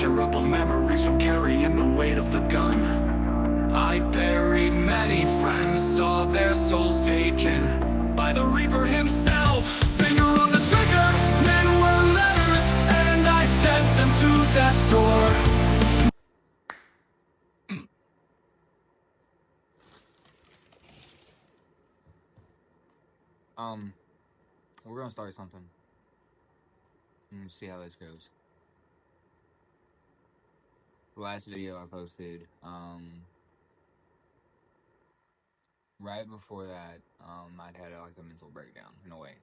terrible memories from carrying the weight of the gun. I buried many friends, saw their souls taken by the Reaper himself. Finger on the trigger, men were letters, and I sent them to death's door. We're gonna start something and see how this goes. The last video I posted, right before that, I'd had like a mental breakdown in a way.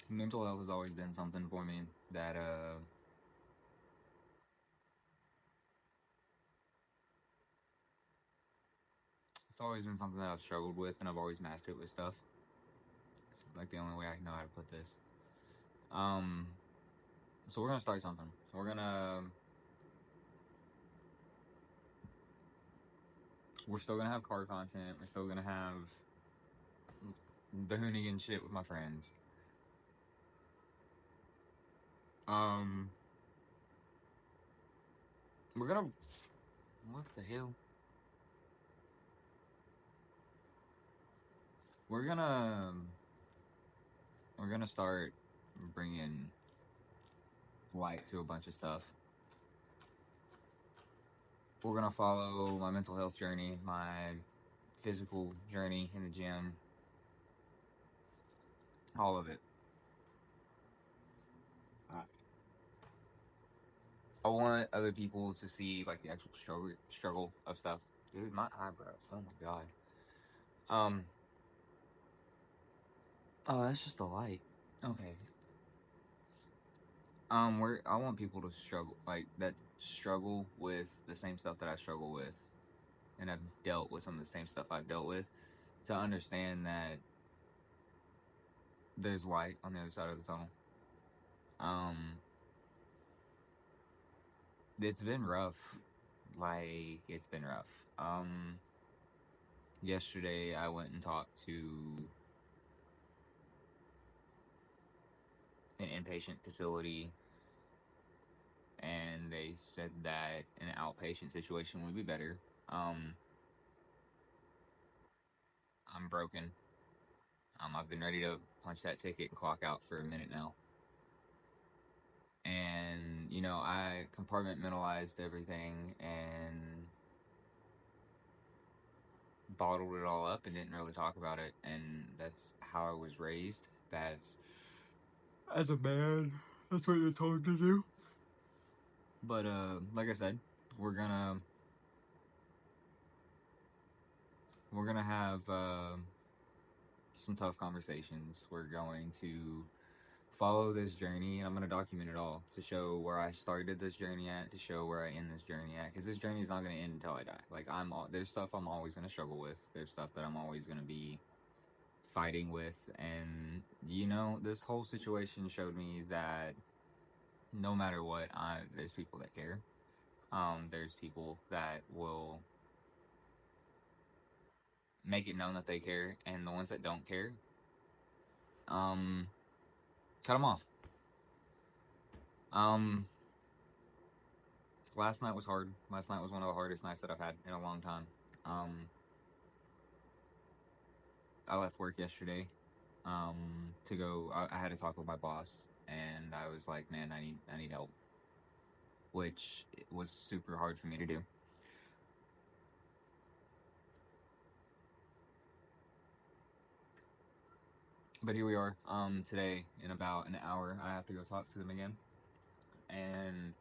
Mental health has always been something for me that, it's always been something that I've struggled with, and I've always masked it with stuff. It's like the only way I know how to put this. So we're gonna start something. We're still gonna have car content. We're still gonna have the Hoonigan shit with my friends. We're gonna... What the hell? We're gonna start bringing light to a bunch of stuff. We're gonna follow my mental health journey, my physical journey in the gym, all of it. I want other people to see like the actual struggle of stuff. Dude, my eyebrows. Oh my god. Oh, that's just a light. Okay. I want people to struggle with the same stuff that I struggle with, and I've dealt with some of the same stuff I've dealt with, to understand that there's light on the other side of the tunnel. It's been rough. It's been rough. Yesterday I went and talked to an inpatient facility, and they said that an outpatient situation would be better. I'm broken. I've been ready to punch that ticket and clock out for a minute now. And, you know, I compartmentalized everything and bottled it all up and didn't really talk about it. And that's how I was raised. That's, as a man, that's what you're told to do. But, like I said, we're gonna have, some tough conversations. We're going to follow this journey, and I'm going to document it all to show where I started this journey at, to show where I end this journey at, because this journey is not going to end until I die. Like, there's stuff I'm always going to struggle with. There's stuff that I'm always going to be fighting with, and, you know, this whole situation showed me that no matter what, there's people that care. There's people that will make it known that they care, and the ones that don't care, cut them off. Last night was hard. Last night was one of the hardest nights that I've had in a long time. I left work yesterday to go. I had to talk with my boss, and I was like, man, I need help, which was super hard for me to do. But here we are. Today, in about an hour, I have to go talk to them again and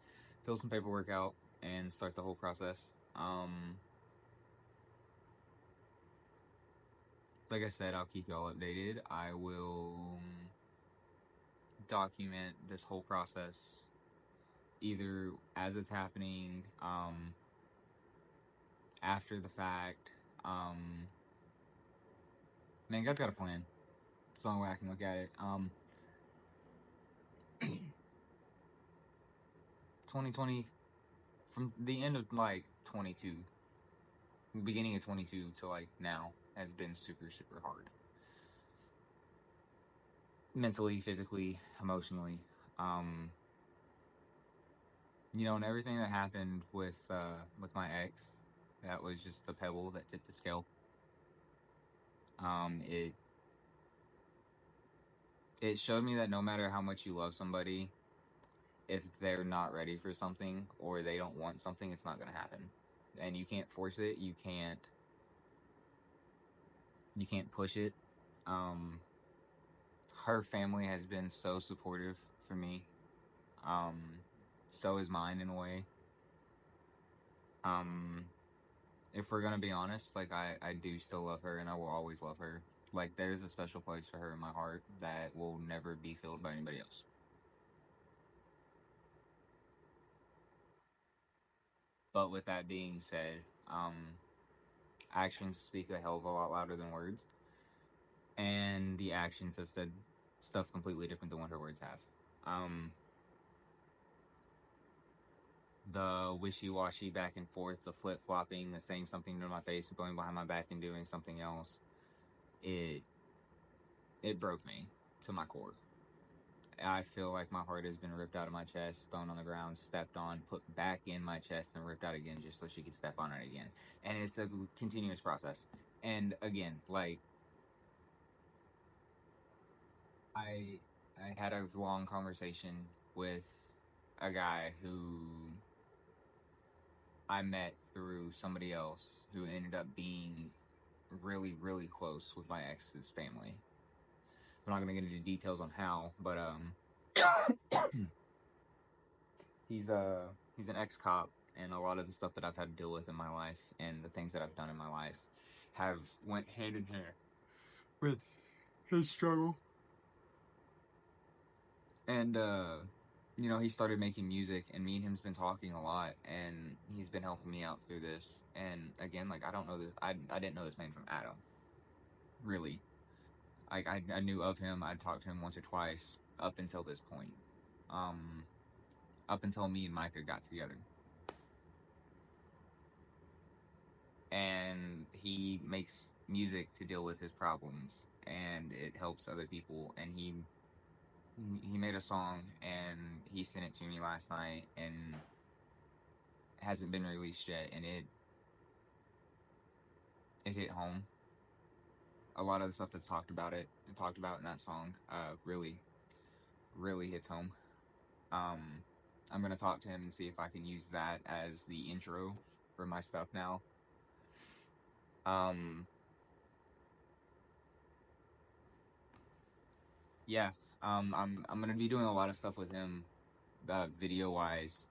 fill some paperwork out and start the whole process. Like I said, I'll keep y'all updated. I will document this whole process either as it's happening, after the fact. Man, God's got a plan. It's the only way I can look at it. 2020, from the end of like 22, beginning of 22 to like now, has been super, super hard. mentally, physically, emotionally. You know, and everything that happened with my ex, that was just the pebble that tipped the scale. It showed me that no matter how much you love somebody, if they're not ready for something or they don't want something, it's not going to happen. And you can't force it. You can't push it. Her family has been so supportive for me. So is mine in a way. If we're gonna be honest, like I do still love her and I will always love her. Like there's a special place for her in my heart that will never be filled by anybody else. But with that being said, actions speak a hell of a lot louder than words, and the actions have said stuff completely different than what her words have. The wishy-washy back and forth, the flip-flopping, the saying something to my face and going behind my back and doing something else, it broke me to my core. I feel like my heart has been ripped out of my chest, thrown on the ground, stepped on, put back in my chest, and ripped out again just so she could step on it again. And it's a continuous process. And again, like I had a long conversation with a guy who I met through somebody else who ended up being really, really close with my ex's family. I'm not gonna get into details on how, but he's an ex-cop, and a lot of the stuff that I've had to deal with in my life and the things that I've done in my life have went hand in hand with his struggle. And you know, he started making music, and me and him's been talking a lot, and he's been helping me out through this. And again, like I don't know this, I didn't know this man from Adam, really. Like I knew of him, I'd talked to him once or twice up until this point, up until me and Micah got together. And he makes music to deal with his problems, and it helps other people. And he made a song, and he sent it to me last night, and it hasn't been released yet, and it hit home. A lot of the stuff that's talked about in that song really hits home. I'm gonna talk to him and see if I can use that as the intro for my stuff now. Yeah, I'm gonna be doing a lot of stuff with him, video wise.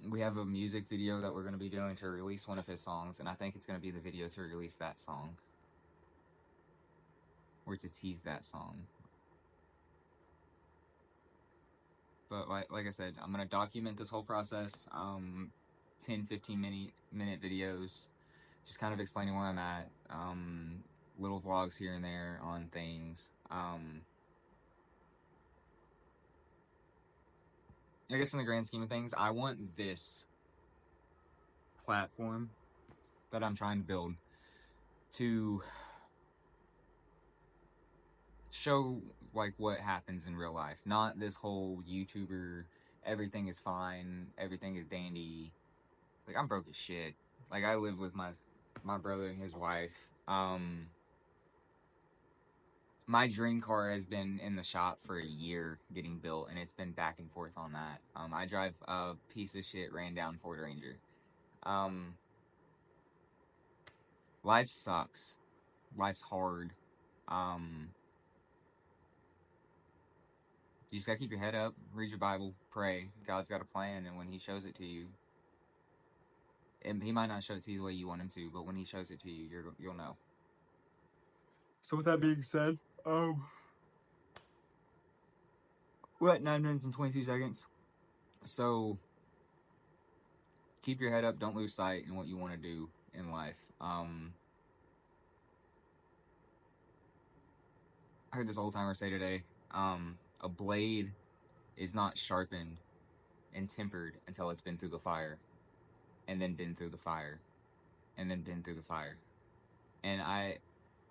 We have a music video that we're gonna be doing to release one of his songs, and I think it's gonna be the video to release that song, or to tease that song. But like I said, I'm gonna document this whole process. 10-15 minute videos, just kind of explaining where I'm at. Little vlogs here and there on things. I guess in the grand scheme of things, I want this platform that I'm trying to build to show like what happens in real life, not this whole YouTuber, everything is fine, everything is dandy. Like I'm broke as shit. Like I live with my brother and his wife. My dream car has been in the shop for a year getting built, and it's been back and forth on that. I drive a piece of shit ran down Ford Ranger. Life sucks. Life's hard. You just gotta keep your head up, read your Bible, pray. God's got a plan, and when He shows it to you, He might not show it to you the way you want Him to, but when He shows it to you, you'll know. So with that being said, we're at 9 minutes and 22 seconds. So keep your head up, don't lose sight in what you want to do in life. I heard this old timer say today, a blade is not sharpened and tempered until it's been through the fire, and then been through the fire, and then been through the fire. And I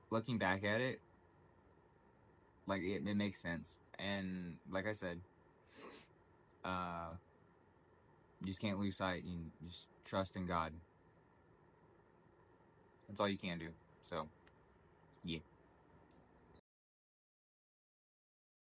looking back at it, like it makes sense. And like I said, you just can't lose sight. You just trust in God. That's all you can do. So, yeah.